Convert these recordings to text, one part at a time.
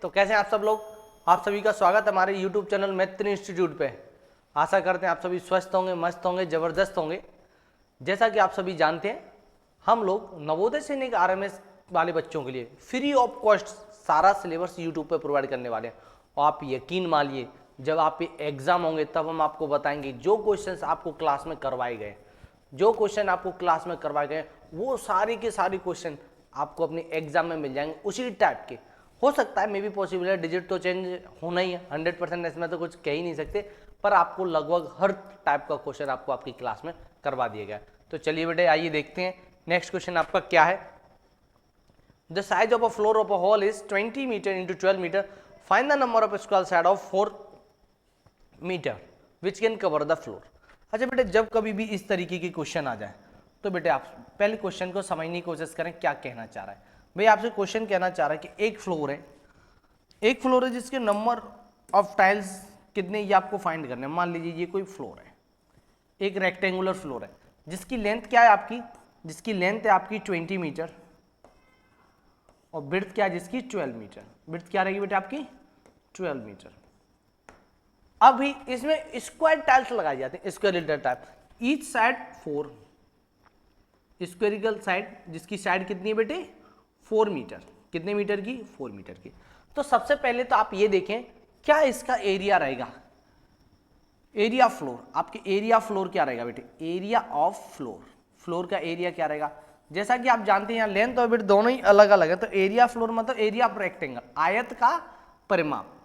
तो कैसे हैं आप सब लोग। आप सभी का स्वागत है हमारे यूट्यूब चैनल मैत्री इंस्टीट्यूट पे। आशा करते हैं आप सभी स्वस्थ होंगे, मस्त होंगे, ज़बरदस्त होंगे। जैसा कि आप सभी जानते हैं, हम लोग नवोदय सैनिक आरएमएस वाले बच्चों के लिए फ्री ऑफ कॉस्ट सारा सिलेबस यूट्यूब पे प्रोवाइड करने वाले हैं। और आप यकीन मानिए, जब आप एग्जाम होंगे तब हम आपको बताएंगे जो क्वेश्चन आपको क्लास में करवाए गए, जो क्वेश्चन आपको क्लास में करवाए गए, वो सारे के सारे क्वेश्चन आपको अपने एग्जाम में मिल जाएंगे उसी टाइप के। हो सकता है मे बी पॉसिबल है, डिजिट तो चेंज होना ही है, 100% इसमें तो कुछ कह ही नहीं सकते, पर आपको लगभग हर टाइप का क्वेश्चन आपको आपकी क्लास में करवा दिया गया। तो चलिए बेटे आइए देखते हैं नेक्स्ट क्वेश्चन आपका क्या है। The size of a floor of a hall is 20 metre into 12 metre, find the number of square side of 4 metre which can cover the floor. अच्छा बेटे, जब कभी भी इस तरीके की क्वेश्चन आ जाए तो बेटे आप पहले क्वेश्चन को समझने की कोशिश करें क्या कहना चाह रहा है। भाई आपसे क्वेश्चन कहना चाह रहा है कि एक फ्लोर है जिसके नंबर ऑफ टाइल्स कितने ये आपको फाइंड करने हैं। मान लीजिए ये कोई फ्लोर है, एक रेक्टेंगुलर फ्लोर है जिसकी लेंथ क्या है आपकी, जिसकी लेंथ है आपकी 20 मीटर और ब्रेड्थ क्या है जिसकी 12 मीटर। ब्रेड्थ क्या रहेगी बेटे आपकी 12 मीटर। अभी इसमें स्क्वायर टाइल्स लगाई जाती हैं, स्क्वायरिकल टाइप, ईच साइड 4, स्क्वायरिकल साइड जिसकी साइड कितनी है बेटे 4 मीटर। कितने मीटर की 4 मीटर की। तो सबसे पहले तो आप ये देखें क्या इसका एरिया रहेगा, एरिया फ्लोर। आपके एरिया फ्लोर क्या रहेगा बेटे, एरिया ऑफ फ्लोर, फ्लोर का एरिया क्या रहेगा। जैसा कि आप जानते हैं यहाँ लेंथ और ब्रेड्थ दोनों ही अलग अलग है, तो एरिया फ्लोर मतलब एरिया ऑफ रेक्टेंगल, आयत का परिमाप।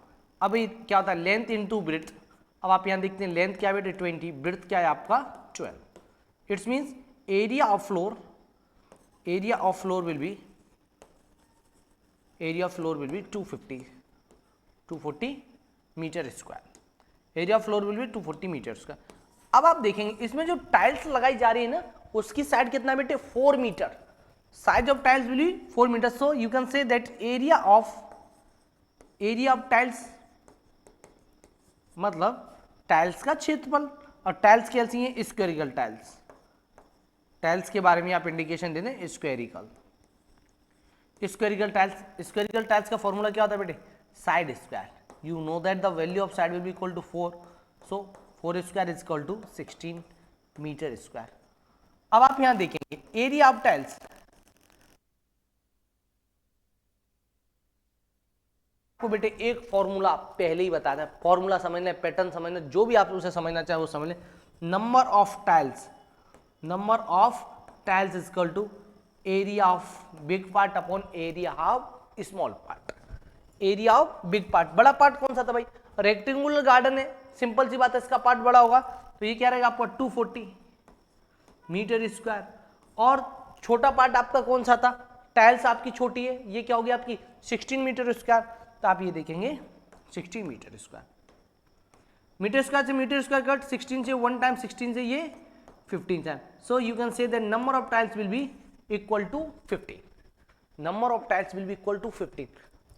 अभी क्या होता है लेंथ इंटू ब्रेड्थ। अब आप यहाँ देखते हैं लेंथ क्या है बेटे 20, ब्रेड्थ क्या है आपका 12। It's means area of floor, area of floor will be 240 metre square. Area floor will be 240 metre square. अब आप देखेंगे इसमें जो टाइल्स लगाई जा रही है ना उसकी साइड कितना है बेटे 4 metre. Size of tiles will be 4 metre. So you can say that area of tiles मतलब टाइल्स का क्षेत्रफल। और टाइल्स कैसी है स्क्वेरिकल टाइल्स। टाइल्स के बारे में आप इंडिकेशन दे दें स्क्वेरिकल टाइल्स का फॉर्मूला क्या होता है बेटे side square. You know that the value of side will be equal to 4, so 4 square is equal to 16 metre square. अब आप यहां देखेंगे एरिया ऑफ टाइल्स, आपको बेटे एक फॉर्मूला पहले ही बताया था, फॉर्मूला समझना, पैटर्न समझना, जो भी आप उसे समझना चाहे वो समझ लें। Number of tiles is equal to area of big part upon area of small part. Area of big part, बड़ा पार्ट कौन सा था भाई, रेक्टेंगुलर गार्डन है, सिंपल सी बात है, इसका पार्ट बड़ा होगा तो ये क्या रहेगा आपका 240 मीटर स्क्वायर। और छोटा पार्ट आपका कौन सा था, टाइल्स आपकी छोटी है, ये क्या होगी आपकी 16 मीटर स्क्वायर। तो आप ये देखेंगे 16 मीटर स्क्वायर, मीटर स्क्वायर से मीटर स्क्वायर कट 16 से 1 टाइम 16 से ये 15 time. So you can say that number of tiles will be equal to 15। Number of tiles will be equal to 15।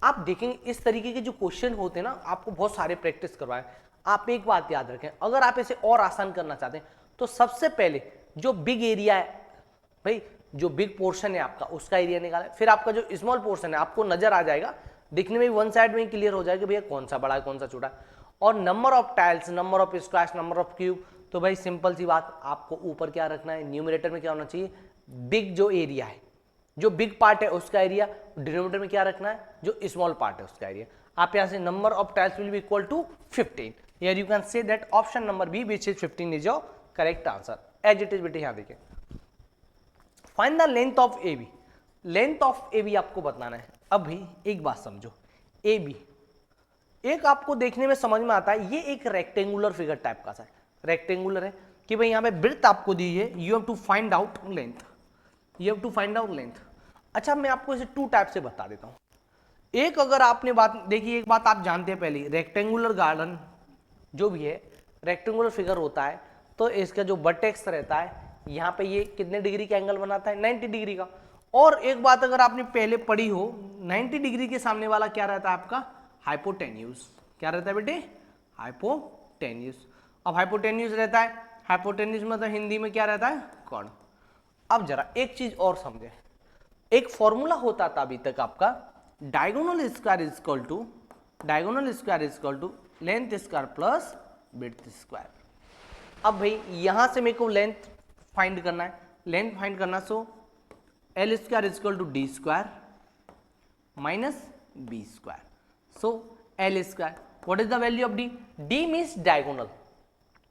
आप देखेंगे इस तरीके के जो क्वेश्चन होते हैं ना आपको बहुत सारे प्रैक्टिस करवाएं। आप एक बात याद रखें, अगर आप इसे और आसान करना चाहते हैं तो सबसे पहले जो बिग एरिया है भाई, जो बिग पोर्शन है आपका उसका एरिया निकालें, फिर आपका जो स्मॉल पोर्शन है आपको नजर आ जाएगा, दिखने में वन साइड में ही क्लियर हो जाएगा भैया कौन सा बड़ा है कौन सा छोटा है। और number of tiles, number of squares, number of cube, तो भाई सिंपल सी बात, आपको ऊपर क्या रखना है, न्यूमरेटर में क्या होना चाहिए बिग जो एरिया है, जो बिग पार्ट है उसका एरिया, डिनोमिनेटर में क्या रखना है जो स्मॉल पार्ट है उसका एरिया। आप यहां से number of tiles will be equal to 15। Here you can say that option number B which is 15 is your correct answer. As it is बेटे यहां देखिए, find the length of A B. Length of A B आपको बताना है। अभी एक बात समझो, ए बी एक आपको देखने में समझ में आता है, ये एक रेक्टेंगुलर फिगर टाइप का है, रेक्टेंगुलर है कि भाई यहां पे ब्रेड्थ आपको दी है, you have to find out length, you have to find out length. अच्छा मैं आपको इसे 2 टाइप से बता देता हूं। एक अगर आपने बात देखी, एक बात आप जानते हैं पहले, रेक्टेंगुलर गार्डन जो भी है रेक्टेंगुलर फिगर होता है तो इसका जो वर्टेक्स रहता है यहाँ पे ये कितने डिग्री का एंगल बनाता है 90 डिग्री का। और एक बात अगर आपने पहले पढ़ी हो, 90 डिग्री के सामने वाला क्या रहता है आपका हाइपोटेन्यूज। क्या रहता है बेटे हाइपोटेन्यूज। अब हाइपोटेन्यूज रहता है, हाइपोटेन्यूज मतलब हिंदी में क्या रहता है कोण। अब जरा एक चीज और समझे, एक फॉर्मूला होता था अभी तक आपका diagonal square is equal to length square plus width square. अब भाई यहां से मेरे को लेंथ फाइंड करना है, so L square is equal to D square minus B square. So L square, what is the value of D? D means diagonal.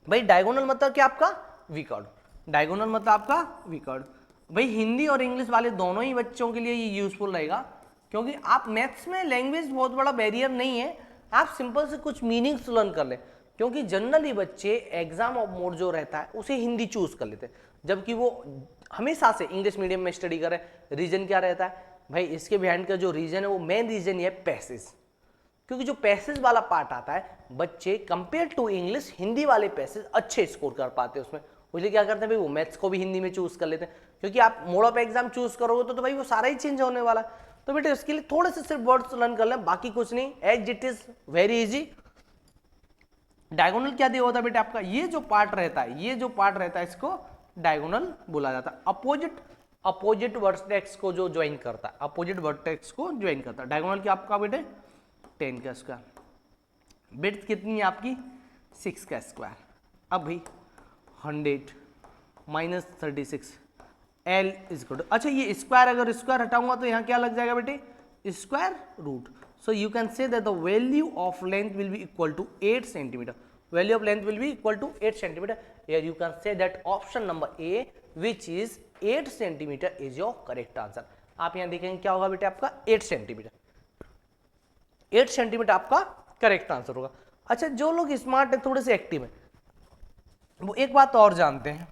भाई diagonal मतलब क्या? आपका विकर्ण। डायगोनल मतलब आपका विकर्ण। भाई हिंदी और इंग्लिश वाले दोनों ही बच्चों के लिए ये यूजफुल रहेगा, क्योंकि आप मैथ्स में लैंग्वेज बहुत बड़ा बैरियर नहीं है, आप सिंपल से कुछ मीनिंग्स लर्न कर लें, क्योंकि जनरली बच्चे एग्जाम ऑफ मोड जो रहता है उसे हिंदी चूज कर लेते हैं, जबकि वो हमेशा से इंग्लिश मीडियम में स्टडी करें। रीजन क्या रहता है भाई? इसके बिहाइंड का जो रीजन है वो मेन रीजन ये है पैसेज, क्योंकि जो पैसेज वाला पार्ट आता है बच्चे कंपेयर टू इंग्लिश हिंदी वाले पैसेज अच्छे स्कोर कर पाते हैं उसमें। इसलिए क्या करते हैं भाई, वो मैथ्स को भी हिंदी में चूज कर लेते हैं, क्योंकि आप मोड ऑफ एग्जाम चूज करोगे तो भाई वो सारा ही चेंज होने वाला है। तो बेटे उसके लिए थोड़े से सिर्फ वर्ड्स लर्न कर लें, बाकी कुछ नहीं, as it is very easy. Diagonal क्या दिया होता है बेटे आपका? ये जो पार्ट रहता है इसको डायगोनल बोला जाता है। अपोजिट वर्टेक्स को जो ज्वाइन करता है, डायगोनल क्या आपका बेटे? 10 का स्क्वायर। विड्थ कितनी है आपकी? 6 का स्क्वायर। अब भाई 100 minus 36 L is equal to, अच्छा ये स्क्वायर, अगर स्क्वायर हटाऊंगा तो यहाँ क्या लग जाएगा बेटे? Square root. So you can say that the value of length will be equal to 8 centimetre. Value of length will be equal to 8 centimetre. Here you can say that option number A which is 8 centimetre is your correct answer. आप यहाँ देखेंगे क्या होगा बेटे आपका? 8 centimetre. 8 centimetre आपका correct answer होगा। अच्छा जो लोग स्मार्ट है, थोड़े से एक्टिव है, वो एक बात और जानते हैं,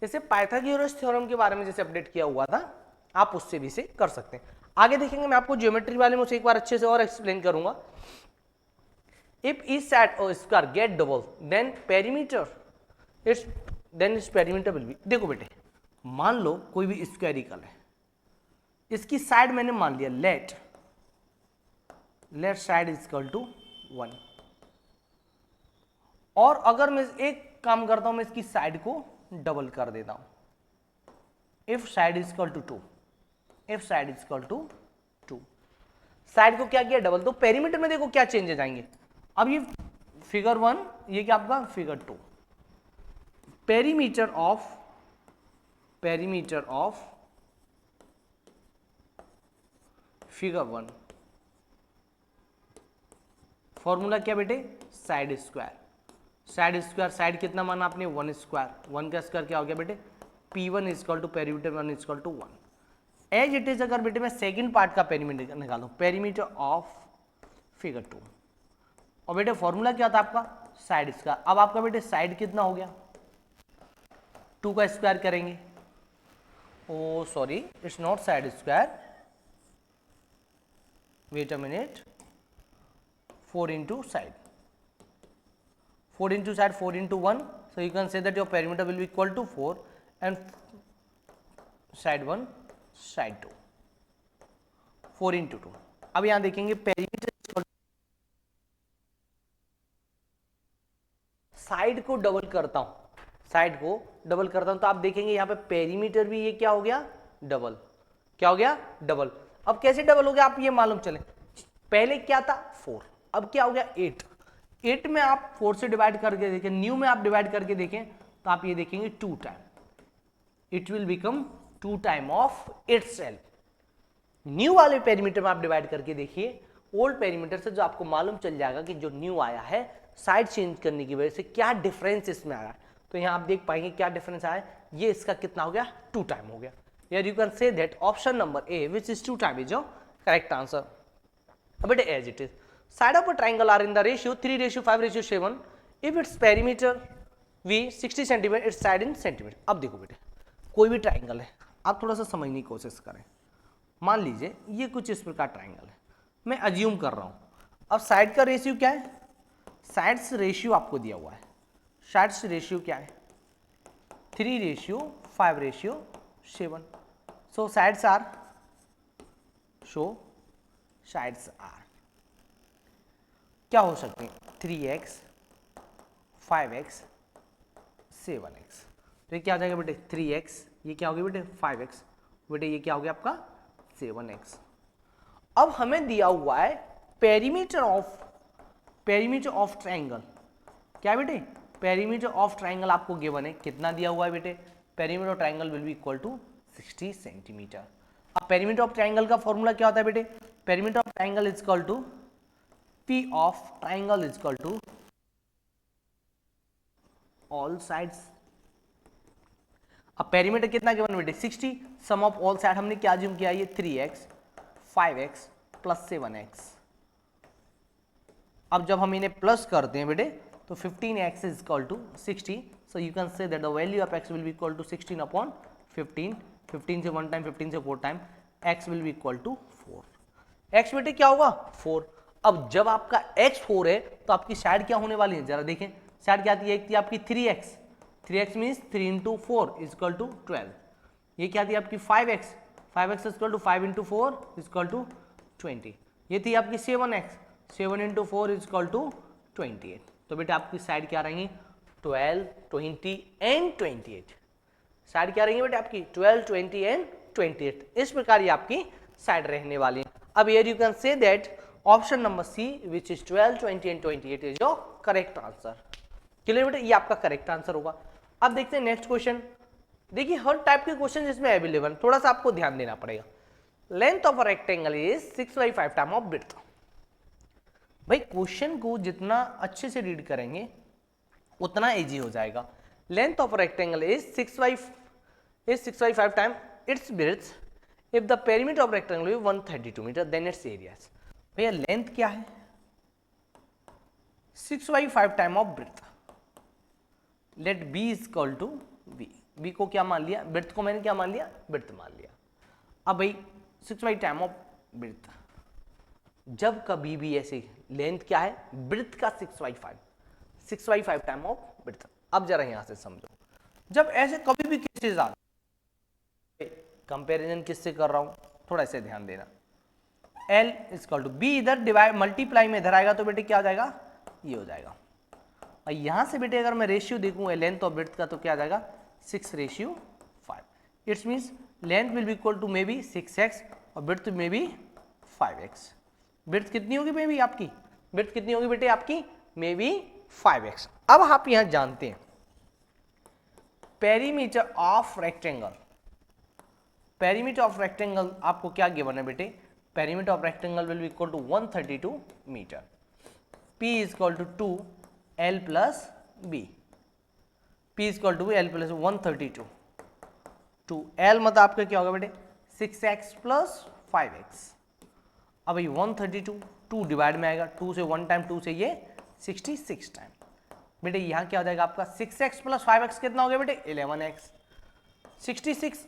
जैसे पाइथागोरस थ्योरम के बारे में जैसे अपडेट किया हुआ था, आप उससे भी इसे कर सकते हैं। आगे देखेंगे, मैं आपको ज्योमेट्री वाले में उसे एक बार अच्छे से और एक्सप्लेन करूंगा। If each side of square get double then perimeter will be, देखो बेटे मान लो कोई भी स्क्वायरिकल है, इसकी साइड मैंने मान लिया let side is equal to 1, और अगर मैं एक काम करता हूं, मैं इसकी साइड को डबल कर देता हूं, if side is equal to 2, side को क्या किया? डबल। तो पेरीमीटर में देखो क्या चेंजेस आएंगे। अब ये फिगर 1, ये क्या आपका? Figure 2। Perimeter of figure 1, formula क्या बेटे? Side square. साइड कितना माना आपने? 1 स्क्वायर। 1 का स्क्वायर क्या हो गया बेटे? P1 is equal to perimeter 1 is equal to 1। As it is, अगर बेटे मैं सेकंड पार्ट का पेरीमीटर निकालूं, पेरीमीटर ऑफ फिगर 2, और बेटे फॉर्मूला क्या था आपका? Side square. अब आपका बेटे साइड कितना हो गया? 2 का स्क्वायर करेंगे, oh sorry it's not side square, wait a minute, 4 into side, 4 into side, 4 into 1, so you can say that your perimeter will be equal to 4 and side 1 side 2, 4 into 2। अब यहां देखेंगे perimeter side को double करता हूं, तो आप देखेंगे यहां पे पेरीमीटर भी ये क्या हो गया? डबल। क्या हो गया? डबल। अब कैसे डबल हो गया आप ये मालूम चले, पहले क्या था? 4, अब क्या हो गया? 8 में आप 4 से डिवाइड करके देखें, न्यू में आप डिवाइड करके देखें तो आप ये देखेंगे 2 time, it will become 2 time of itself. New वाले पेरीमीटर में आप डिवाइड करके देखिए, ओल्ड पेरीमीटर से जो आपको मालूम चल जाएगा कि जो न्यू आया है साइड चेंज करने की वजह से क्या डिफरेंस इसमें आया है। तो यहां आप देख पाएंगे क्या डिफरेंस आया, ये इसका कितना हो गया? 2 टाइम हो गया। Here you can say that option number A, which is 2 times, is your correct answer. But as it is, side of a triangle are in the ratio 3:5:7. If its perimeter V 60 cm, its side in centimeter. अब देखो बेटे, कोई भी triangle है, आप थोड़ा सा समझने की कोशिश करें। मान लीजिए ये कुछ इस प्रकार ट्राइंगल है, मैं अज्यूम कर रहा हूं। अब साइड का रेशियो क्या है? साइड्स रेशियो आपको दिया हुआ है। साइड्स रेशियो क्या है? 3:5:7. So sides are, क्या हो सकते हैं? 3x, 5x, 7x। तो ये क्या आ जाएगा बेटे? 3x, ये क्या हो गया बेटे? 5x, बेटे ये क्या हो गया आपका? 7x। अब हमें दिया हुआ है पेरीमीटर ऑफ ट्रायंगल। क्या बेटे, पेरीमीटर ऑफ ट्रायंगल आपको गिवन है, कितना दिया हुआ है बेटे, perimeter of triangle will be equal to 60 centimetre. अब पेरीमीटर ऑफ ट्रायंगल का फॉर्मूला क्या होता है बेटे, perimeter of triangle is equal to P of triangle is equal to all sides. अब पेरीमीटर कितना गिवन बेटे 60, सम ऑफ ऑल साइड हमने क्या ज्यूम किया, ये 3x 5x प्लस 7x। अब जब हम इन्हें प्लस करते हैं बेटे तो 15x is equal to 60, so you can say that the value of x will be equal to 16 upon 15, 15 से 1 टाइम 15 से 4 time x will be equal to 4। x बेटे क्या होगा 4। अब जब आपका x 4 है तो आपकी साइड क्या होने वाली है, जरा देखें साइड क्या थी, एक थी आपकी 3x, 3x means 3 into 4 is equal to 12। ये क्या थी आपकी 5x, 5x is equal to 5 into 4 is equal to 20। ये थी आपकी 7x, 7 into 4 is equal to 28। तो बेटा आपकी साइड क्या रहेंगी 12, 20 एंड 28। साइड क्या रहेंगी बेटा आपकी 12, 20 एंड 28। इस प्रकार ये आपकी साइड रहने वाली है। अब here you can say that option number C which is 12, 20 and 28 is your correct answer. Clear बेटा, ये आपका करेक्ट आंसर होगा। अब देखते हैं नेक्स्ट क्वेश्चन। देखिए हर टाइप के क्वेश्चन इसमें अवेलेबल, थोड़ा सा आपको ध्यान देना पड़ेगा। Length of a rectangle is 6/5 time of breadth. भाई क्वेश्चन को जितना अच्छे से रीड करेंगे उतना इजी हो जाएगा। Length of rectangle is 6/5 time its breadth if the perimeter of rectangle is 132 metre then its area. भैया लेंथ क्या है 6/5 time of breadth. Let B is equal to B को क्या मान लिया, ब्रेड्थ को मैंने क्या मान लिया, ब्रेड्थ मान लिया। अब भाई 6/5 टाइम ऑफ ब्रेड्थ, जब कभी भी ऐसे लेंथ क्या है ब्रेड्थ का 6/5 टाइम ऑफ ब्रेड्थ। अब जरा यहां से समझो, जब ऐसे कभी भी केसेस आते, कंपैरिजन किससे कर रहा हूं, थोड़ा ऐसे ध्यान देना। L is equal to B, इधर डिवाइड मल्टीप्लाई में इधर आएगा तो बेटे क्या हो जाएगा, ये हो जाएगा। और यहां से बेटे अगर मैं रेशियो देखूं लेंथ और ब्रेड्थ का तो क्या आ जाएगा 6:5। It's means length will be equal to may be 6x और ब्रेड्थ में बी 5x। ब्रेड्थ कितनी होगी मे बी आपकी, ब्रेड्थ कितनी होगी बेटे आपकी मे बी 5x। अब आप यहां जानते हैं perimeter of rectangle, perimeter of rectangle आपको क्या गिवन है बेटे, perimeter of rectangle will be equal to 132 metre. P is equal to 2L plus B, P is equal to L plus 132, 2L मतलब आपका क्या होगा बेटे 6x प्लस 5x। अब ये 132 2 डिवाइड में आएगा, 2 से 1 टाइम 2 से ये 66 टाइम। बेटे यहाँ क्या हो जाएगा आपका 6x प्लस 5x कितना हो गया बेटे 11x। 66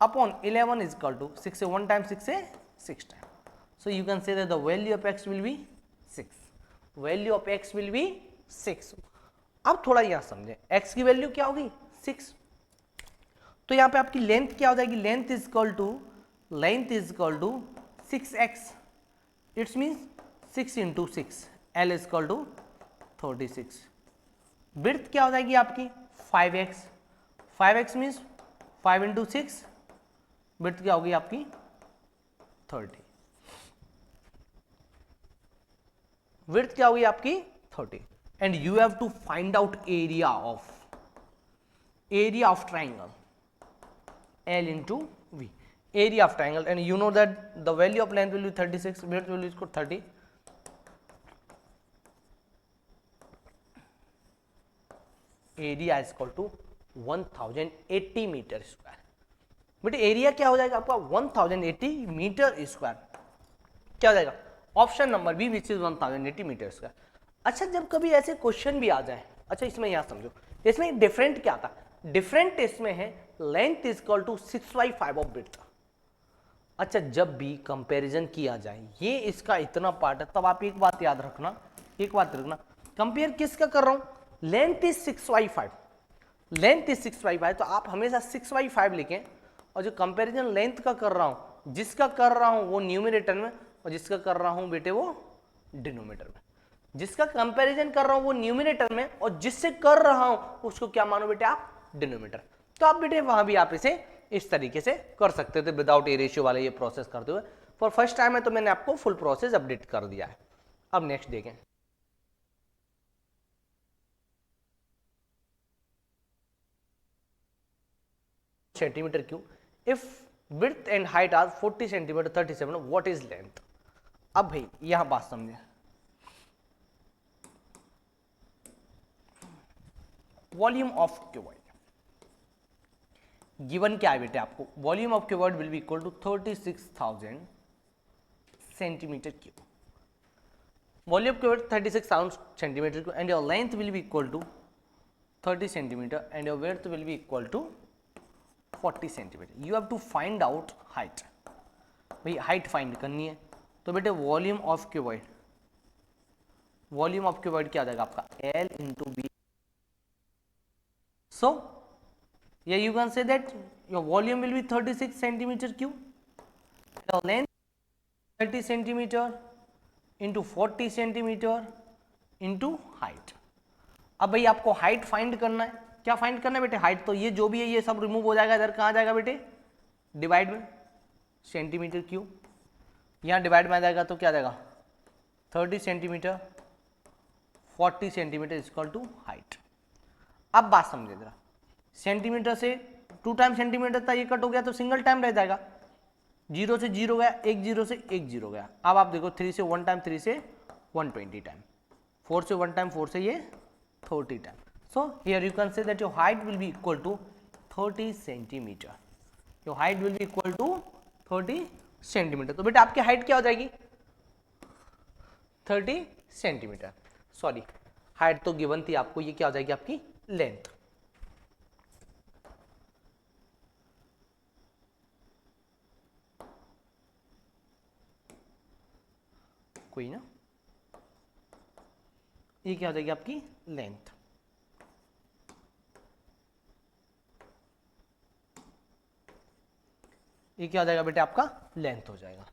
upon 11 is equal to 6 से 1 टाइम 6 से 6 time. So you can say that the value of x will B 6, value of x will B 6। अब थोड़ा यहाँ समझें, x की वैल्यू क्या होगी 6, तो यहाँ पे आपकी लेंथ क्या हो जाएगी, length is equal to 6x, it's means 6 into 6, L is equal to 36। Breadth क्या हो जाएगी आपकी 5x, 5x means 5 into 6, breadth क्या होगी आपकी 30, ब्रेड्थ क्या होगी आपकी 30। And you have to find out area of triangle L into V, area of triangle, and you know that the value of length will be 36, breadth will be equal to 30. Area is equal to 1080 metre square. बेटे area क्या हो जाएगा आपका 1080 metre square, क्या हो जाएगा option number B which is 1080 metre square. अच्छा जब कभी ऐसे क्वेश्चन भी आ जाए, अच्छा इसमें यहां समझो, इसमें डिफरेंट क्या था, डिफरेंट इसमें है length is equal to 6/5 of breadth. अच्छा जब भी कंपैरिजन किया जाए, ये इसका इतना पार्ट है, तब आप एक बात याद रखना, कंपेयर किसका कर रहा हूं, लेंथ इज 6/5, लेंथ इज 6/5, तो आप हमेशा 6/5 लिखें, और जो कंपैरिजन लेंथ का कर रहा हूं, जिसका कर रहा हूं वो न्यूमरेटर में और जिसका कर रहा हूं बेटे वो डिनोमिनेटर में। जिसका कंपैरिजन कर रहा हूं वो न्यूमरेटर में और जिससे कर रहा हूं उसको क्या मानो बेटे आप डिनोमिनेटर। तो आप बेटे वहां भी आप इसे इस तरीके से कर सकते थे विदाउट ए रेशियो वाले ये प्रोसेस करते हुए, फॉर फर्स्ट टाइम है तो मैंने आपको फुल प्रोसेस अपडेट कर दिया है। अब नेक्स्ट देखें, centimetre cube, if width and height are 40 centimetre 37, what is length. अब भाई यहां बात समझे, वॉल्यूम ऑफ क्यूबॉइड गिवन क्या है बेटे आपको, volume of cuboid will be equal to 36,000 centimetre cube, volume of cuboid 36,000 centimetre cube, and your length will be equal to 30 centimetre and your width will be equal to 40 centimetre. You have to find out height, भाई height find करनी है। तो बेटे volume of cuboid, volume of cuboid क्या आ जाएगा आपका L into B. So yeah, you can say that your volume will be 36 centimeter cube, your length 30 centimeter into 40 centimeter into height। अब भाई आपको हाइट फाइंड करना है, क्या फाइंड करना है बेटे हाइट, तो ये जो भी है ये सब रिमूव हो जाएगा, इधर कहाँ जाएगा बेटे डिवाइड में सेंटीमीटर क्यूब, यहाँ डिवाइड में आ जाएगा तो क्या जाएगा 30 centimetre 40 centimetre equal to height. अब बात समझे जरा, सेंटीमीटर से 2 टाइम सेंटीमीटर था, ये कट हो गया तो सिंगल टाइम रह जाएगा, 0 से 0 गया, 1 0 से 1 0 गया। अब आप देखो 3 से 1 टाइम, 3 से 120 टाइम, 4 से 1 टाइम, 4 से ये 30 time. So here you can say that your height will be equal to 30 centimetre, your height will be equal to 30 centimetre. तो बेटा आपकी हाइट क्या हो जाएगी 30 सेंटीमीटर, सॉरी हाइट तो गिवन थी आपको, ये क्या हो जाएगी आपकी लेंथ। कोई ना, ये क्या हो जाएगी आपकी लेंथ। ये क्या हो जाएगा बेटे आपका लेंथ हो जाएगा।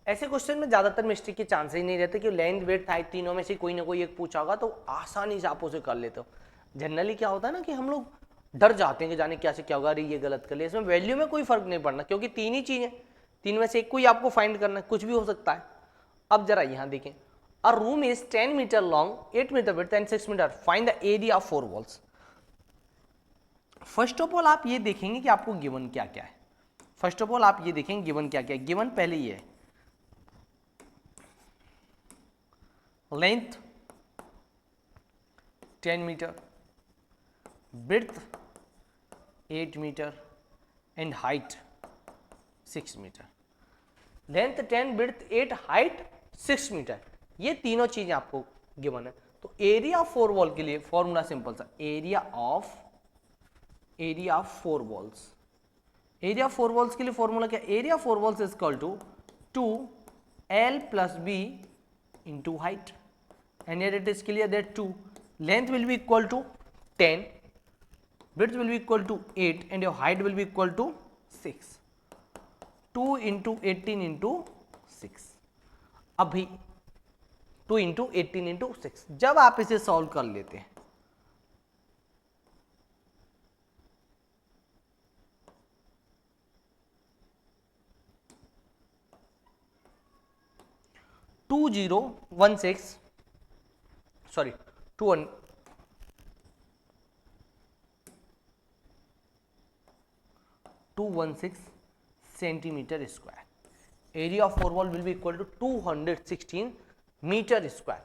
ऐसे क्वेश्चन में ज्यादातर मिस्टेक के चांस ही नहीं रहते कि लेंथ विड्थ हाइट तीनों में से कोई ना कोई एक पूछा होगा, तो आसानी से आप उसे कर लेते हो। जनरली क्या होता है ना कि हम लोग डर जाते हैं कि जाने क्या से क्या होगा, अरे ये गलत कर लिया। इसमें वैल्यू में कोई फर्क नहीं पड़ना, क्योंकि तीन ही चीजें, तीन में से एक कोई आपको फाइंड करना है, कुछ भी हो सकता है। अब जरा यहां देखें, a room is 10 metre long, 8 metre width and 6 metre, find the area of 4 walls. First of all आप ये देखेंगे कि आपको गिवन क्या क्या है। फर्स्ट ऑफ ऑल आप ये देखेंगे गिवन क्या क्या है। गिवन पहले ये है length 10 metre, width 8 metre and height 6 metre. Length 10, width 8, height 6 metre, ये तीनों चीजें आपको गिवन है। तो एरिया ऑफ 4 वॉल के लिए फॉर्मूला सिंपल सा, area of 4 walls. Area of 4 walls के लिए फॉर्मूला क्या, area of 4 walls is equal to 2L plus B into height, and here it is clear that 2 length will be equal to 10, width will be equal to 8 and your height will be equal to 6, 2 into 18 into 6। अब भी 2 into 18 into 6, जब आप इसे solve कर लेते हैं 2016 sorry 216 centimetre square. Area of 4 wall will be equal to 216 metre square.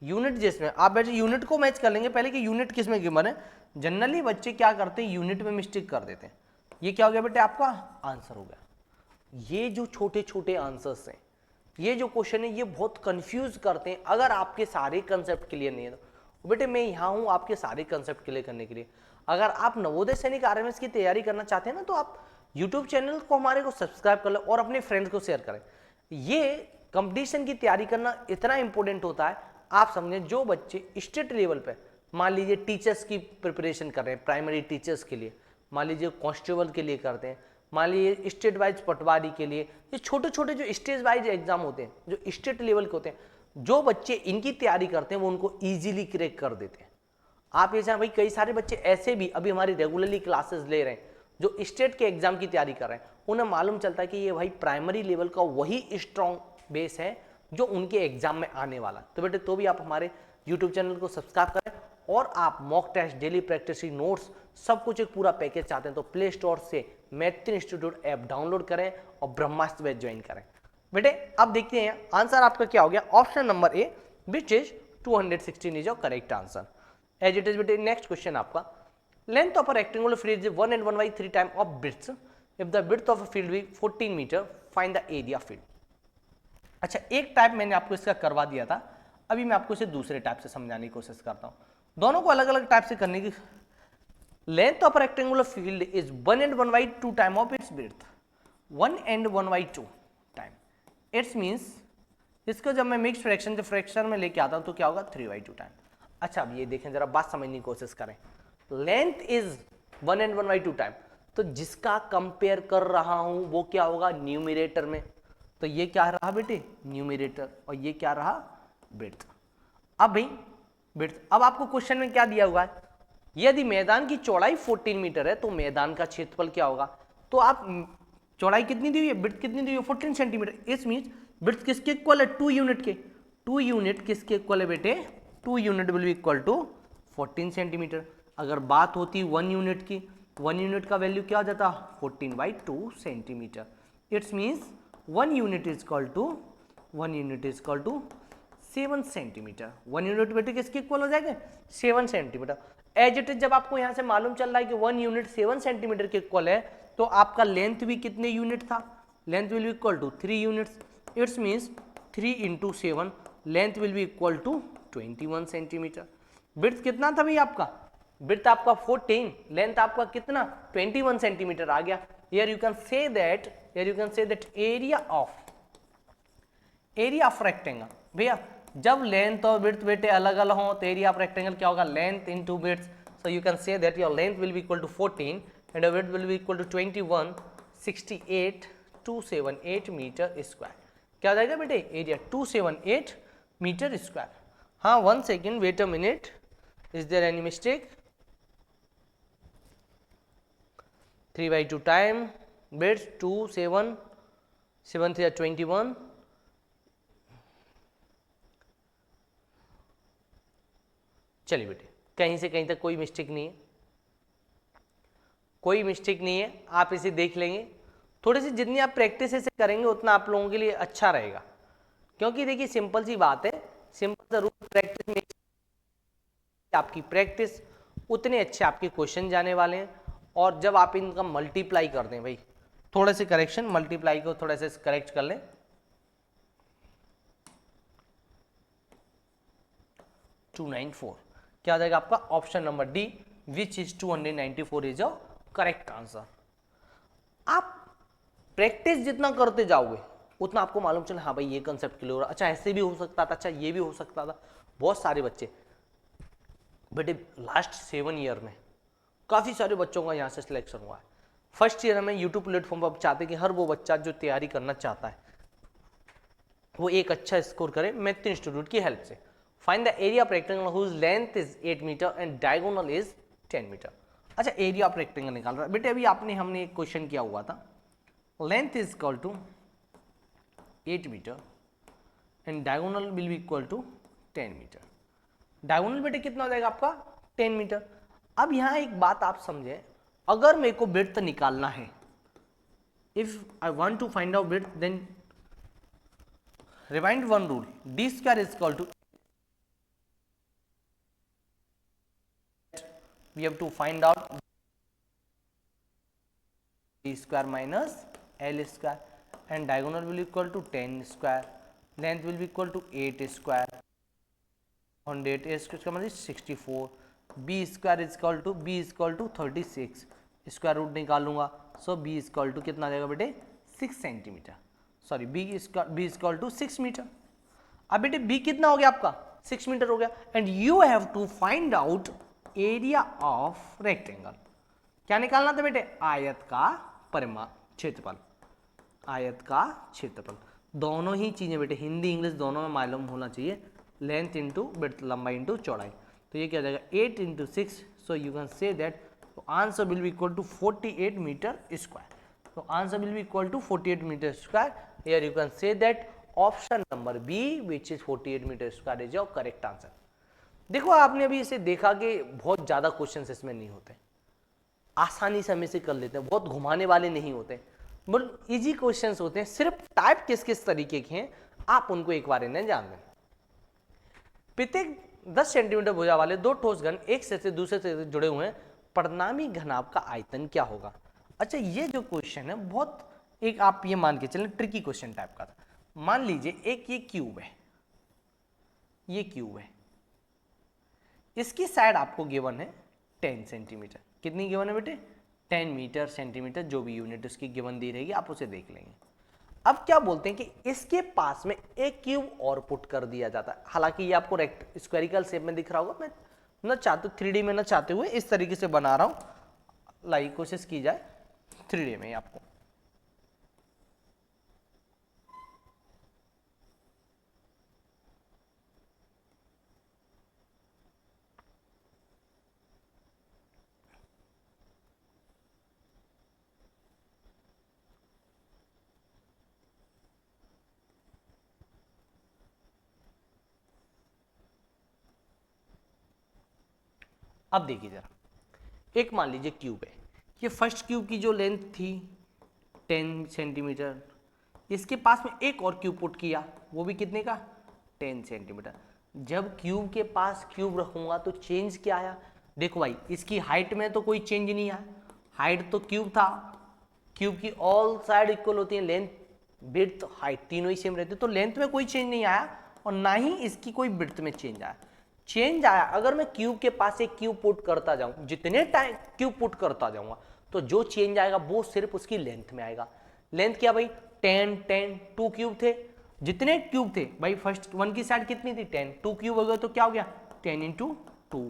Unit जिसमें आप बैठे यूनिट को मैच कर लेंगे पहले कि यूनिट किस में गिवन है। जनरली बच्चे क्या करते हैं यूनिट में मिस्टेक कर देते हैं। ये क्या हो गया बेटे आपका आंसर हो गया। ये जो छोटे छोटे आंसर्स हैं, ये जो क्वेश्चन है, ये बहुत कंफ्यूज करते हैं। अगर आपके सारे कंसेप्ट क्लियर नहीं है तो बेटे मैं यहाँ हूँ आपके सारे कंसेप्ट क्लियर करने के लिए। अगर आप नवोदय सैनिक आरएमएस की तैयारी करना चाहते हैं ना, तो आप यूट्यूब चैनल को हमारे को सब्सक्राइब कर लें और अपने फ्रेंड्स को शेयर करें। ये कंपटीशन की तैयारी करना इतना इंपॉर्टेंट होता है। आप समझें जो बच्चे स्टेट लेवल पे मान लीजिए टीचर्स की प्रिपरेशन कर रहे हैं, प्राइमरी टीचर्स के लिए, मान लीजिए कांस्टेबल के लिए करते हैं, मान लीजिए स्टेट वाइज पटवारी के लिए, ये छोटे छोटे जो स्टेट वाइज एग्जाम होते हैं जो स्टेट लेवल के होते हैं, जो बच्चे इनकी तैयारी करते हैं वो उनको ईजिली क्रैक कर देते हैं। आप ये कई सारे बच्चे ऐसे भी अभी हमारी रेगुलरली क्लासेस ले रहे हैं, जो स्टेट के एग्जाम की तैयारी कर रहे हैं उन्हें मालूम चलता है कि ये भाई प्राइमरी लेवल का वही स्ट्रॉन्ग बेस है जो उनके एग्जाम में आने वाला। तो बेटे तो भी आप हमारे यूट्यूब चैनल को सब्सक्राइब करें और आप mock test, daily practice notes सब कुछ एक पूरा पैकेज चाहते हैं तो प्ले स्टोर से मैथ इंस्टीट्यूट ऐप डाउनलोड करें और ब्रह्मास्त्र बैच ज्वाइन करें। बेटे अब देखते हैं आंसर आपका क्या हो गया। Option number A which is 216 is your correct answer. As it is बेटे नेक्स्ट क्वेश्चन आपका, length of a rectangular field is 1 and 1/3 time of bits if the width of a field be 14 metre find the area field. अच्छा एक type मैंने आपको इसका करवा दिया था, अभी मैं आपको इसे दूसरे टाइप से समझाने की कोशिश करता हूं, दोनों को अलग अलग टाइप से करने की। Length of rectangular field is 1 and 1/2 time of its width, 1 and 1/2 time. It's means इसको जब मैं मिक्स फ्रैक्शन से फ्रैक्शन में लेके आता हूं तो क्या होगा 3/2 टाइम। अच्छा अब ये देखें जरा बात समझने की कोशिश करें, लेंथ इज 1 and 1/2 टाइम, तो जिसका कंपेयर कर रहा हूं वो क्या होगा न्यूमरेटर में, तो ये क्या रहा बेटे न्यूमरेटर और ये क्या रहा विड्थ। अब भाई विड्थ, अब आपको क्वेश्चन में क्या दिया हुआ है, यदि मैदान की चौड़ाई 14 मीटर है तो मैदान का क्षेत्रफल क्या होगा, तो आप चौड़ाई कितनी दी हुई है, विड्थ कितनी दी हुई है 14 सेंटीमीटर। इस मीन्स विड्थ किसके इक्वल है 2 यूनिट के, 2 यूनिट किसके इक्वल है बेटे 2 unit will be equal to 14 centimetre. अगर बात होती 1 यूनिट की, 1 यूनिट का वैल्यू क्या हो जाता 14/2 centimetre. It's means 1 unit is equal to 7 centimetre. 1 unit बेटे किसके इक्वल हो जाएगा 7 सेंटीमीटर। एज इट इज जब आपको यहां से मालूम चल रहा है कि 1 यूनिट 7 सेंटीमीटर के इक्वल है तो आपका लेंथ भी कितने यूनिट था, length will be equal to 3 units. It's means 3 × 7 length will be equal to 21 centimetre. Width कितना था भाई आपका, विड्थ आपका 14, लेंथ आपका कितना 21 सेंटीमीटर आ गया। Here you can say that area of rectangle, भैया जब लेंथ और विड्थ बेटे अलग अलग हो तो एरिया ऑफ रेक्टेंगल क्या होगा length into width. So you can say that your length will be equal to 14 and your width will be equal to 21, 68,278 metre square. क्या हो जाएगा बेटे एरिया 278 मीटर स्क्वायर। हाँ 1 second wait a minute, is there any mistake, 3/2 time width 2 7 7 3 21, चलिए बेटे कहीं से कहीं तक कोई मिस्टेक नहीं है, कोई मिस्टेक नहीं है, आप इसे देख लेंगे। थोड़ी सी जितनी आप प्रैक्टिस इसे करेंगे उतना आप लोगों के लिए अच्छा रहेगा, क्योंकि देखिए सिंपल सी बात है, सिंपल सा रूल प्रैक्टिस में आपकी प्रैक्टिस उतने अच्छे आपके क्वेश्चन जाने वाले हैं। और जब आप इनका मल्टीप्लाई कर दें भाई, थोड़े से करेक्शन, मल्टीप्लाई को थोड़ा से करेक्ट कर लें, 294 क्या आ जाएगा आपका option number D which is 294 is your correct answer. आप प्रैक्टिस जितना करते जाओगे उतना आपको मालूम चले हाँ भाई ये कंसेप्ट क्लियर हो रहा, अच्छा ऐसे भी हो सकता था, अच्छा ये भी हो सकता था। बहुत सारे बच्चे बेटे लास्ट 7 ईयर में काफ़ी सारे बच्चों का यहाँ से सिलेक्शन हुआ है। फर्स्ट ईयर में यूट्यूब प्लेटफॉर्म पर चाहते कि हर वो बच्चा जो तैयारी करना चाहता है वो एक अच्छा स्कोर करे मैथ इंस्टीट्यूट की हेल्प से। Find the area of rectangle whose length is 8 metre and diagonal is 10 metre. अच्छा एरिया ऑफ रेक्टेंगल निकाल रहा है बेटे, अभी हमने एक क्वेश्चन किया हुआ था, length is equal to 8 metre and diagonal will be equal to 10 metre. Diagonal बेटे कितना हो जाएगा आपका 10 मीटर। अब यहाँ एक बात आप समझे, अगर मेरे को विड्थ निकालना है, if I want to find out width then remind one rule, D square is equal to, we have to find out d square minus l square and diagonal will be equal to 10 square, length will be equal to 8 square, 100 a square का मतलब 64, b square is equal to 36, square root निकालूंगा, so b is equal to कितना आ जाएगा बेटे 6 centimetre, sorry b is equal to 6 metre. अब बेटे b कितना हो गया आपका 6 मीटर हो गया and you have to find out area of rectangle. क्या निकालना था बेटे आयत का परिमाण क्षेत्रफल, आयत का क्षेत्रफल। दोनों ही चीजें बेटे हिंदी इंग्लिश दोनों में मालूम होना चाहिए, लेंथ इंटू विड्थ लंबाई इंटू चौड़ाई। तो ये क्या हो जाएगा 8 × 6, so you can say that तो answer will be equal to 48 metre square. तो answer will be equal to 48 metre square. Here you can say that option number B which is 48 metre square is your correct answer. देखो आपने अभी इसे देखा कि बहुत ज्यादा क्वेश्चंस इसमें नहीं होते, आसानी से हम इसे कर लेते हैं, बहुत घुमाने वाले नहीं होते, बहुत इजी क्वेश्चंस होते हैं। सिर्फ टाइप किस किस तरीके के हैं आप उनको एक बार इन्हें जान लें। प्रत्येक 10 सेंटीमीटर भुजा वाले दो ठोस घन एक से दूसरे से जुड़े हुए हैं, परिणामी घनाभ का आयतन क्या होगा। अच्छा ये जो क्वेश्चन है बहुत एक आप ये मान के चलें ट्रिकी क्वेश्चन टाइप का था। मान लीजिए एक ये क्यूब है, ये क्यूब है, इसकी साइड आपको गिवन है 10 सेंटीमीटर। कितनी गिवन है बेटे? 10 मीटर सेंटीमीटर, जो भी यूनिट उसकी गिवन दी रहेगी आप उसे देख लेंगे। अब क्या बोलते हैं कि इसके पास में एक क्यूब और पुट कर दिया जाता है। हालांकि ये आपको स्क्वेरिकल शेप में दिख रहा होगा, मैं ना चाहते 3D में ना चाहते हुए इस तरीके से बना रहा हूं, लाइक कोशिश की जाए 3D में आपको। अब देखिए जरा, एक मान लीजिए क्यूब है, ये फर्स्ट क्यूब की जो लेंथ थी 10 सेंटीमीटर, इसके पास में एक और क्यूब पुट किया, वो भी कितने का? 10 सेंटीमीटर। जब क्यूब के पास क्यूब रखूंगा तो चेंज क्या आया? देखो भाई इसकी हाइट में तो कोई चेंज नहीं आया, हाइट तो क्यूब था, क्यूब की ऑल साइड इक्वल होती है, लेंथ विड्थ हाइट तीनों ही सेम रहते, तो लेंथ में कोई चेंज नहीं आया और ना ही इसकी कोई विड्थ में चेंज आया। चेंज आया अगर मैं क्यूब के पास एक क्यूब पुट करता जाऊं, जितने टाइम क्यूब पुट करता जाऊंगा तो जो चेंज आएगा वो सिर्फ उसकी लेंथ में आएगा। लेंथ क्या भाई? 10 10 2 क्यूब थे, जितने क्यूब थे भाई फर्स्ट वन की साइड कितनी थी 10, 2 क्यूब हो गया तो क्या हो गया 10 इंटू 2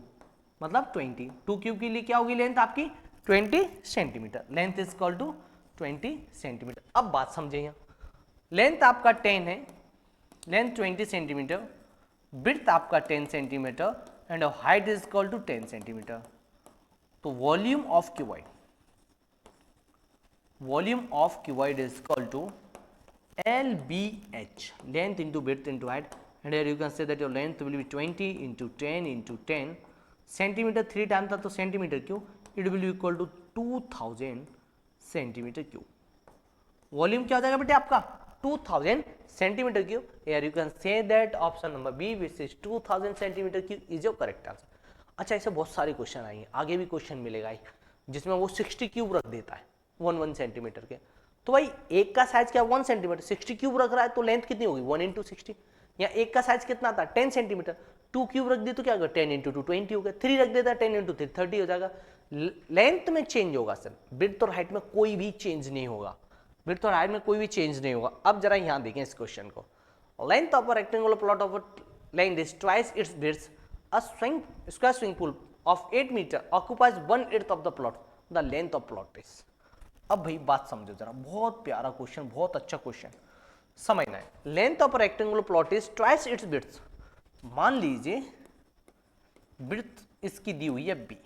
मतलब 20। 2 क्यूब के लिए क्या होगी लेंथ आपकी 20 centimetre. Length is equal to 20 centimetre. अब बात समझे, यहाँ लेंथ आपका 10 है, लेंथ 20 सेंटीमीटर, विड्थ आपका 10 centimetre and height is equal to 10 centimetre. तो volume of cuboid, volume of cuboid is equal to LBH, length into width into height, and here you can say that your length will be 20 into 10 into 10 centimetre, 3 time था तो centimetre cube, it will be equal to 2000 centimetre cube. Volume क्या हो जाएगा बेटे आपका 2000 centimetre cube. Here you can say that option number B which is 2000 centimetre cube is your correct answer. अच्छा ऐसे बहुत सारे क्वेश्चन आएंगे, आगे भी क्वेश्चन मिलेगा जिसमें वो 60 क्यूब रख देता है 1 सेंटीमीटर के, तो भाई एक का साइज क्या 1 सेंटीमीटर, 60 क्यूब रख रहा है तो लेंथ कितनी होगी 1 इंटू 60। या एक का साइज कितना था 10 सेंटीमीटर, 2 क्यूब रख दी तो क्या होगा 10 इंटू 2 20 हो गया, 3 रख देता 10 इंटू 3 30 हो जाएगा। लेंथ में चेंज होगा सर, विड्थ और हाइट में कोई भी चेंज नहीं होगा, विड्थ और हाइट में कोई भी चेंज नहीं होगा। अब जरा यहाँ देखें इस क्वेश्चन को, length of a rectangular plot of length is twice its width, a square swimming pool of 8 metre occupies 1/8 of the plot, the length of plot is. अब भाई बात समझो जरा, बहुत प्यारा क्वेश्चन, बहुत अच्छा क्वेश्चन, समझना है। Length of rectangular plot is twice its width, मान लीजिए विड्थ इसकी दी हुई है b,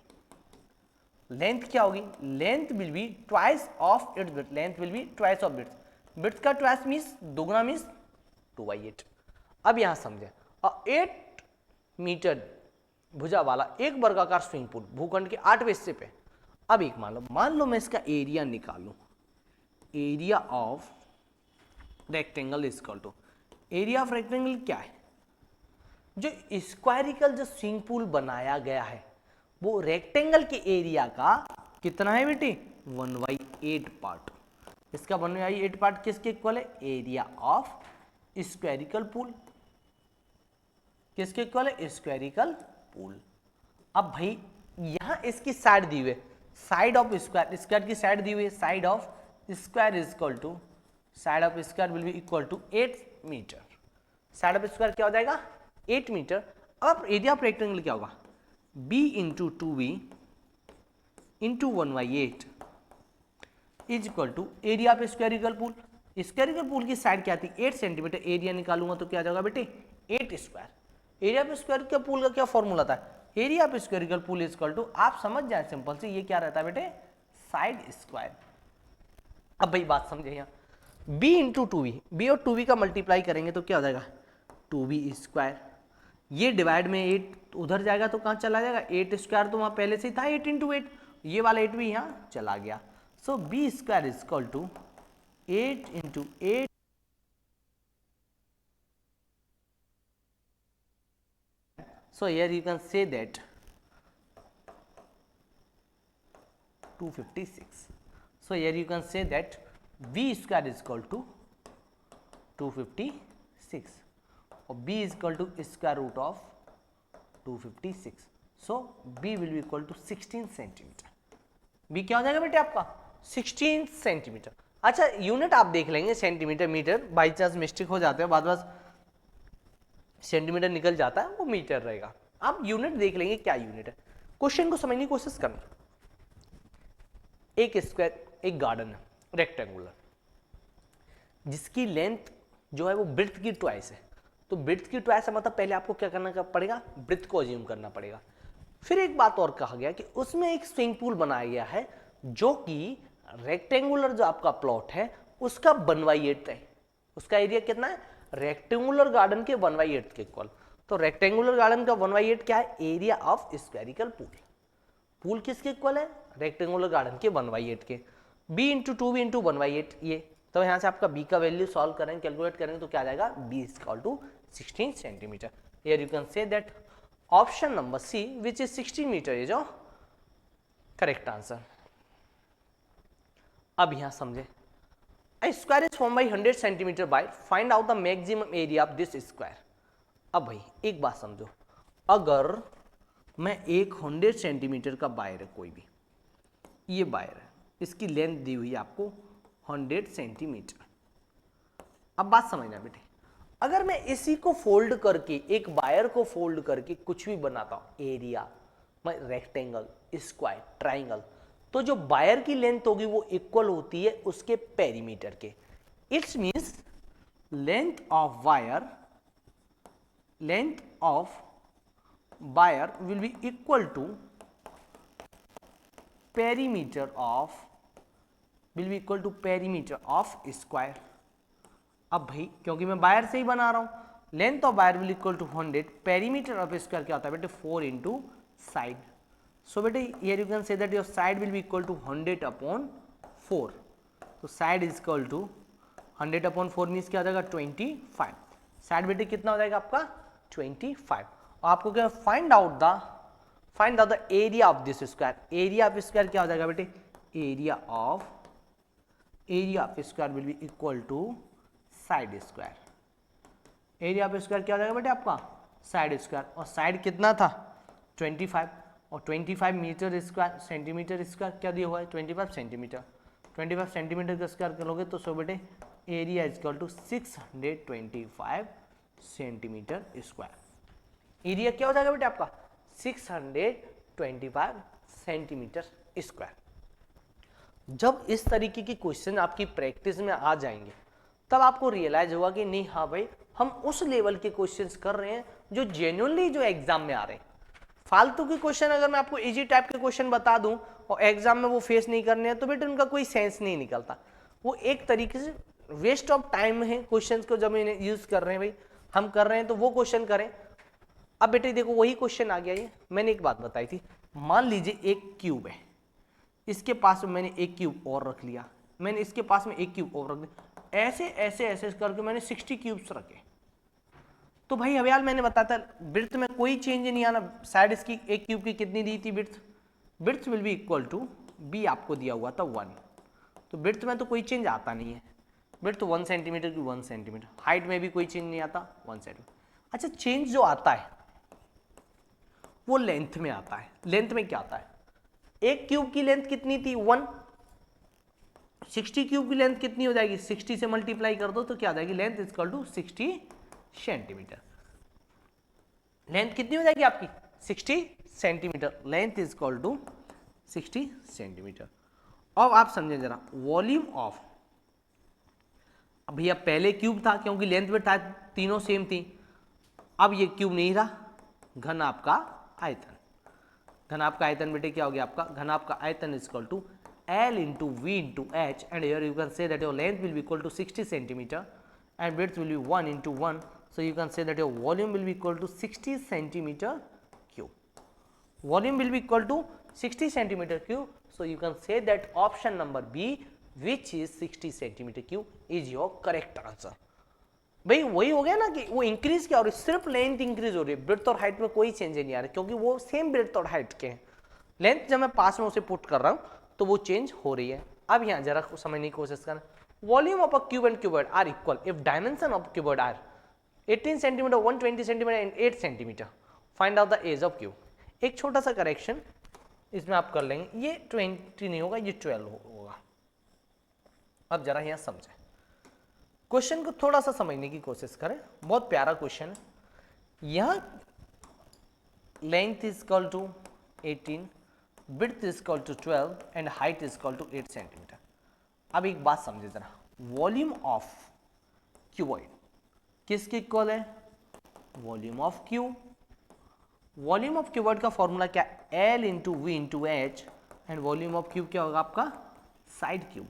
लेंथ क्या होगी, length will be twice of its width, length will be twice of width, width का ट्वाइस मींस दोगुना मींस 2/8। अब यहां समझे, 8 मीटर भुजा वाला एक वर्गाकार स्विमिंग पूल भूखंड के 8वें हिस्से पे। अब एक मान लो मैं इसका एरिया निकालूं, area of rectangle is equal to, area of rectangle क्या है, जो स्क्वायरिकल जो स्विमिंग पूल बनाया गया है वो रेक्टेंगल के एरिया का कितना है बेटे 1/8 पार्ट। इसका 1/8 पार्ट किसके इक्वल है, एरिया ऑफ स्क्वायरिकल पूल, किसके इक्वल है स्क्वायरिकल पूल। अब भाई यहां इसकी साइड दी हुई है, साइड ऑफ स्क्वायर, स्क्वायर की साइड दी हुई है, side of square is equal to, side of square will be equal to 8 metre, side of square क्या हो जाएगा 8 मीटर। अब एरिया ऑफ रेक्टेंगल क्या होगा b into 2b into 1/8 is equal to area of squarical pool. Squarical pool की side क्या थी 8 centimetre, area निकालूंगा तो क्या आ जाएगा बेटे 8 square. Area of squarical pool का क्या फॉर्मूला था area of squarical pool is equal to, आप समझ जाए सिंपल से, ये क्या रहता है बेटे, साइड स्क्वायर। अब भाई बात समझे यहाँ, b इंटू टू बी और 2b का मल्टीप्लाई करेंगे तो क्या हो जाएगा 2b स्क्वायर, ये डिवाइड में 8 उधर जाएगा तो कहाँ चला जाएगा 8 स्क्वायर, तो वहाँ पहले से ही था 8 इंटू 8, ये वाला 8 भी यहाँ चला गया। So b square is equal to 8 into 8 so here you can say that 256, so here you can say that b square is equal to 256 और b is equal to square root of 256, so b will be equal to 16 centimetre. b क्या हो जाएगा बेटे आपका 16 centimetre. अच्छा unit आप देख लेंगे centimetre metre, by chance mistake हो जाते हैं बाद में सेंटीमीटर निकल जाता है, वो मीटर रहेगा। आप यूनिट देख लेंगे क्या यूनिट है, क्वेश्चन को समझने की कोशिश करना। एक स्क्वायर, एक गार्डन है रेक्टेंगुलर, जिसकी लेंथ जो है वो ब्रेड्थ की ट्वाइस है, तो ब्रेड्थ की ट्वाइस है मतलब पहले आपको क्या करना पड़ेगा, ब्रेड्थ को अज्यूम करना पड़ेगा। फिर एक बात और कहा गया कि उसमें एक स्विमिंग पूल बनाया गया है जो कि रेक्टेंगुलर जो आपका प्लॉट है उसका 1/8 है, उसका एरिया कितना है, रेक्टेंगुलर गार्डन के 1/8 के इक्वल। तो रेक्टेंगुलर गार्डन का 1/8 क्या है, area of squarical pool. Pool किसके इक्वल है, रेक्टेंगुलर गार्डन के 1/8 के। b इंटू 2b इंटू 1/8 ये, तो यहाँ से आपका b का वैल्यू सॉल्व करेंगे, कैलकुलेट करेंगे तो क्या आ जाएगा, b is equal to 16 centimetre. Here you can say that option number C which is 16 metre is your correct answer. अब यहाँ समझे, A square is formed by 100 centimeter by, find out the maximum area of this square। अब भाई एक बात समझो, अगर मैं एक 100 सेंटीमीटर का वायर है, कोई भी ये वायर है, इसकी लेंथ दी हुई है आपको 100 सेंटीमीटर। अब बात समझना बेटे, अगर मैं इसी को फोल्ड करके, एक वायर को फोल्ड करके कुछ भी बनाता हूं, एरिया मैं रेक्टेंगल, स्क्वायर, ट्राइंगल, तो जो वायर की लेंथ होगी वो इक्वल होती है उसके पेरीमीटर के। It's means length of wire will be equal to perimeter of square. अब भाई क्योंकि मैं वायर से ही बना रहा हूं, length of wire will equal to 100, perimeter of square क्या होता है बेटे 4 इंटू साइड। So बेटे here you can say that your side will be equal to 100 upon 4, तो side is equal to 100 upon 4 means क्या हो जाएगा 25। साइड बेटे कितना हो जाएगा आपका 25। और आपको क्या find out the area of this square. Area of square क्या हो जाएगा बेटे, area of square will be equal to side square. Area of square क्या हो जाएगा बेटे आपका साइड स्क्वायर, और साइड कितना था 25, और 25 मीटर स्क्वायर, सेंटीमीटर स्क्वायर क्या दिया हुआ है 25 सेंटीमीटर। 25 सेंटीमीटर का स्क्वायर करोगे तो सो बेटे area is equal to 625 centimetre square. Area क्या हो जाएगा बेटे आपका 625 सेंटीमीटर स्क्वायर। जब इस तरीके की क्वेश्चन आपकी प्रैक्टिस में आ जाएंगे तब आपको रियलाइज होगा कि नहीं हाँ भाई हम उस लेवल के क्वेश्चंस कर रहे हैं जो जेन्युइनली जो एग्जाम में आ रहे हैं। फालतू के क्वेश्चन अगर मैं आपको इजी टाइप के क्वेश्चन बता दूं और एग्जाम में वो फेस नहीं करने हैं तो बेटे उनका कोई सेंस नहीं निकलता, वो एक तरीके से वेस्ट ऑफ टाइम है। क्वेश्चंस को जब इन्हें यूज कर रहे हैं भाई हम कर रहे हैं तो वो क्वेश्चन करें। अब बेटे देखो वही क्वेश्चन आ गया, ये मैंने एक बात बताई थी, मान लीजिए एक क्यूब है, इसके पास में मैंने एक क्यूब और रख लिया, मैंने इसके पास में एक क्यूब और रख दिया, ऐसे ऐसे ऐसे करके मैंने 60 क्यूब्स रखे। तो भाई अब यार मैंने बताया था ब्रेड्थ में कोई चेंज नहीं आना, साइड इसकी एक क्यूब की कितनी दी थी breadth will be equal to B आपको दिया हुआ था 1, तो ब्रेड्थ में तो कोई चेंज आता नहीं है, ब्रेड्थ 1 सेंटीमीटर की 1 सेंटीमीटर, हाइट में भी कोई चेंज नहीं आता 1 सेंटीमीटर। अच्छा चेंज जो आता है वो लेंथ में आता है। लेंथ में क्या आता है, एक क्यूब की लेंथ कितनी थी 1, 60 क्यूब की लेंथ कितनी हो जाएगी 60 से मल्टीप्लाई कर दो तो क्या आ जाएगी length is equal to 60 centimetre. Length कितनी हो जाएगी आपकी 60 centimetre, length is equal to 60 centimetre. अब आप समझें जरा वॉल्यूम ऑफ, भैया पहले क्यूब था क्योंकि लेंथ में था तीनों सेम थी, अब ये क्यूब नहीं रहा, घन आपका आयतन, घनाभ का आयतन बेटे क्या हो गया आपका, घनाभ का आयतन is equal to L into V into H, and here you can say that your length will be equal to 60 centimeter and width will be 1 into 1, so you can say that your volume will be equal to 60 centimeter cube. Volume will be equal to 60 centimeter cube, so you can say that option number B, which is 60 centimeter cube, is your correct answer. भाई वही हो गया ना कि वो increase क्या हो रही है, सिर्फ लेंथ इंक्रीज हो रही है, ब्रेड्थ और हाइट में कोई चेंज नहीं आ रहा क्योंकि वो सेम ब्रेड्थ और हाइट के हैं। लेंथ जब मैं पास में उसे पुट कर रहा हूँ तो वो चेंज हो रही है। अब यहाँ जरा समझने की कोशिश करना, volume of a cube and cuboid are equal if dimension of cuboid are 18 centimetre, 120 centimetre and 8 centimetre, find out the edge of cube. एक छोटा सा करेक्शन इसमें आप कर लेंगे, ये 20 नहीं होगा, ये 12 होगा। अब जरा यहाँ समझें, क्वेश्चन को थोड़ा सा समझने की कोशिश करें, बहुत प्यारा क्वेश्चन है। यहाँ length is equal to 18, width is equal to 12 and height is equal to 8 centimetre. अब एक बात समझिए जरा, वॉल्यूम ऑफ क्यूबॉइड किसके इक्वल है, volume of cube. Volume of cuboid का फॉर्मूला क्या, L into V into H, and volume of cube क्या होगा आपका, side cube.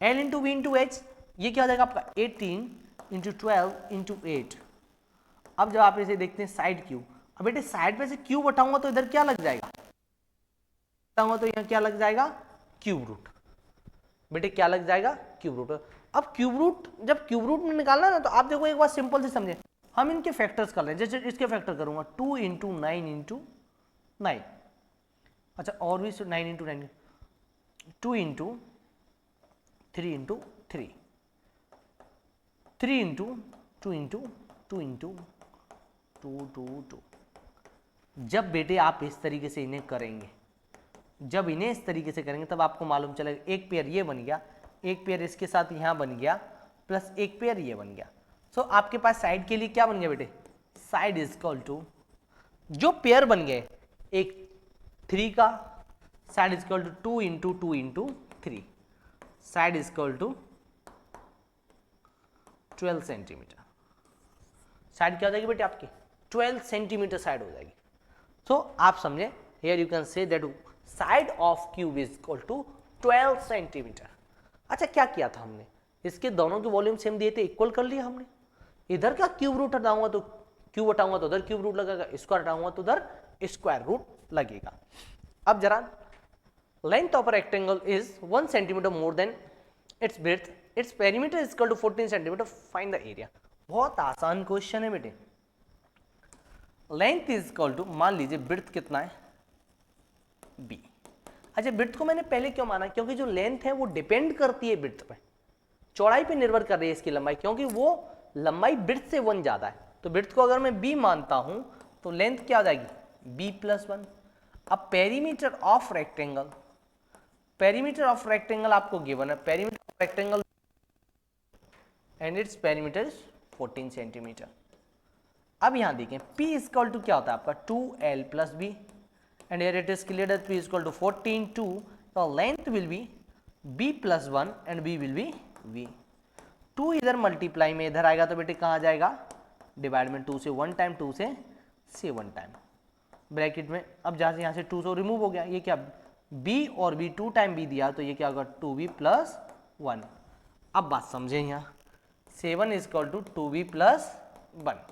L into V into H, ये क्या हो जाएगा आपका 18 इंटू 12 इंटू 8। अब जब आप इसे देखते हैं साइड क्यूब, अब बेटे साइड पे से क्यूब हटाऊंगा तो इधर क्या लग जाएगा, तो यहाँ क्या लग जाएगा, क्यूब रूट। बेटे क्या लग जाएगा, क्यूब रूट। अब क्यूब रूट, जब क्यूब रूट में निकालना ना, तो आप देखो एक बात सिंपल से समझे, हम इनके फैक्टर्स कर लें। जैसे इसके फैक्टर करूंगा 2 इंटू 9 इंटू 9, अच्छा और भी 9 into 9, 2 into 3 into 3, 3 into 2 into 2 into 2 2 2। जब बेटे आप इस तरीके से इन्हें करेंगे, जब इन्हें इस तरीके से करेंगे तब आपको मालूम चलेगा, एक पेयर ये बन गया, एक पेयर इसके साथ यहाँ बन गया, प्लस एक पेयर ये बन गया। सो आपके पास साइड के लिए क्या बन गया बेटे, साइड इज इक्वल टू, जो पेयर बन गए एक 3 का, side is equal to 2 into 2 into 3, side is equal to 12 centimetre. Side क्या हो जाएगी बेटे आपकी, 12 सेंटीमीटर साइड हो जाएगी। सो आप समझे, here you can say that side of cube is equal to 12 centimetre. अच्छा क्या किया था हमने, इसके दोनों के वॉल्यूम सेम दिए थे, इक्वल कर लिया हमने। इधर का क्यूब रूट हटाऊंगा तो क्यूब हटाऊंगा तो उधर क्यूब रूट लगेगा, स्क्वायर हटाऊंगा तो उधर स्क्वायर रूट लगेगा। अब जरा, length of rectangle is 1 centimetre more than its breadth, its perimeter is equal to 14 centimetre, find the area. बहुत आसान क्वेश्चन है बेटे। लेंथ इज इक्वल टू, मान लीजिए ब्रेड्थ कितना है, b। अच्छा ब्रेड्थ को मैंने पहले क्यों माना, क्योंकि जो लेंथ है वो डिपेंड करती है ब्रेड्थ पे, चौड़ाई पे निर्भर कर रही है इसकी लंबाई, क्योंकि वो लंबाई ब्रेड्थ से 1 ज्यादा है। तो ब्रेड्थ को अगर मैं b मानता हूं तो लेंथ क्या आ जाएगी, b प्लस 1। अब perimeter of rectangle, perimeter of rectangle आपको गिवन है, perimeter of rectangle and it's perimeter is 14 centimetre. अब यहां देखें p इक्वल टू क्या होता है आपका 2l plus b, and here it is clear that p is equal to 14 2, the length will be b plus 1 and b will be v। 2 इधर multiply में इधर आएगा तो बेटे कहाँ आ जाएगा, डिवाइड में 2 से 1 टाइम, 2 से 1 टाइम, ब्रैकेट में। अब जहाँ से यहाँ से 2 से रिमूव हो गया, ये क्या b और b 2 टाइम b दिया तो ये क्या होगा 2b प्लस 1। अब बात समझे, यहाँ 7 is equal to 2b plus 1,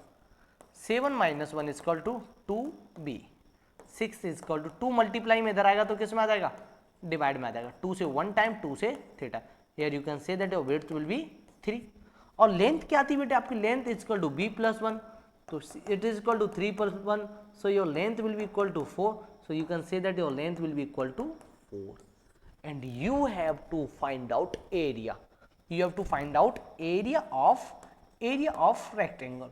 7 minus 1 is equal to 2b, 6 is equal to 2 multiply में इधर आएगा तो किस में आ जाएगा, डिवाइड में आ जाएगा, 2 से 1 टाइम, 2 से 3 time. Here you can say that your width will be 3। और लेंथ क्या आती है बेटे आपकी, length is equal to b plus 1, तो it is equal to 3 plus 1, so your length will be equal to 4, so you can say that your length will be equal to 4। And you have to find out area, you have to find out area of rectangle.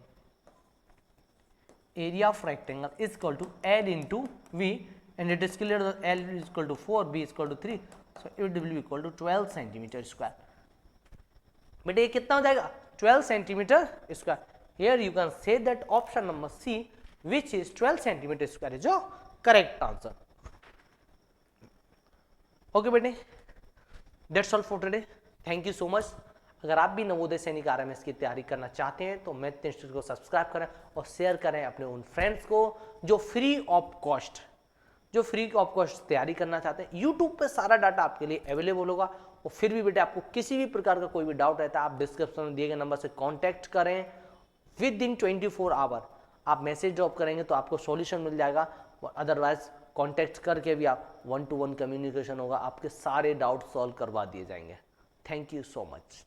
Area of rectangle is equal to L into V, and it is clear that L is equal to 4, B is equal to 3, so it will be equal to 12 centimeter square. But ये कितना हो जाएगा 12 centimeter square. Here you can say that option number C, which is 12 centimeter square, is your correct answer. Okay बेटे, that's all for today. Thank you so much. अगर आप भी नवोदय सैनिक RMS की तैयारी करना चाहते हैं तो मैथ इंस्टीट्यूट को सब्सक्राइब करें और शेयर करें अपने उन फ्रेंड्स को जो फ्री ऑफ कॉस्ट जो फ्री ऑफ कॉस्ट तैयारी करना चाहते हैं, यूट्यूब पे सारा डाटा आपके लिए अवेलेबल होगा। और फिर भी बेटे आपको किसी भी प्रकार का कोई भी डाउट रहता है, आप डिस्क्रिप्शन में दिए गए नंबर से कॉन्टैक्ट करें। विद इन 24 आवर आप मैसेज ड्रॉप करेंगे तो आपको सॉल्यूशन मिल जाएगा। अदरवाइज कॉन्टैक्ट करके भी आप 1-to-1 कम्युनिकेशन होगा, आपके सारे डाउट सॉल्व करवा दिए जाएंगे। Thank you so much.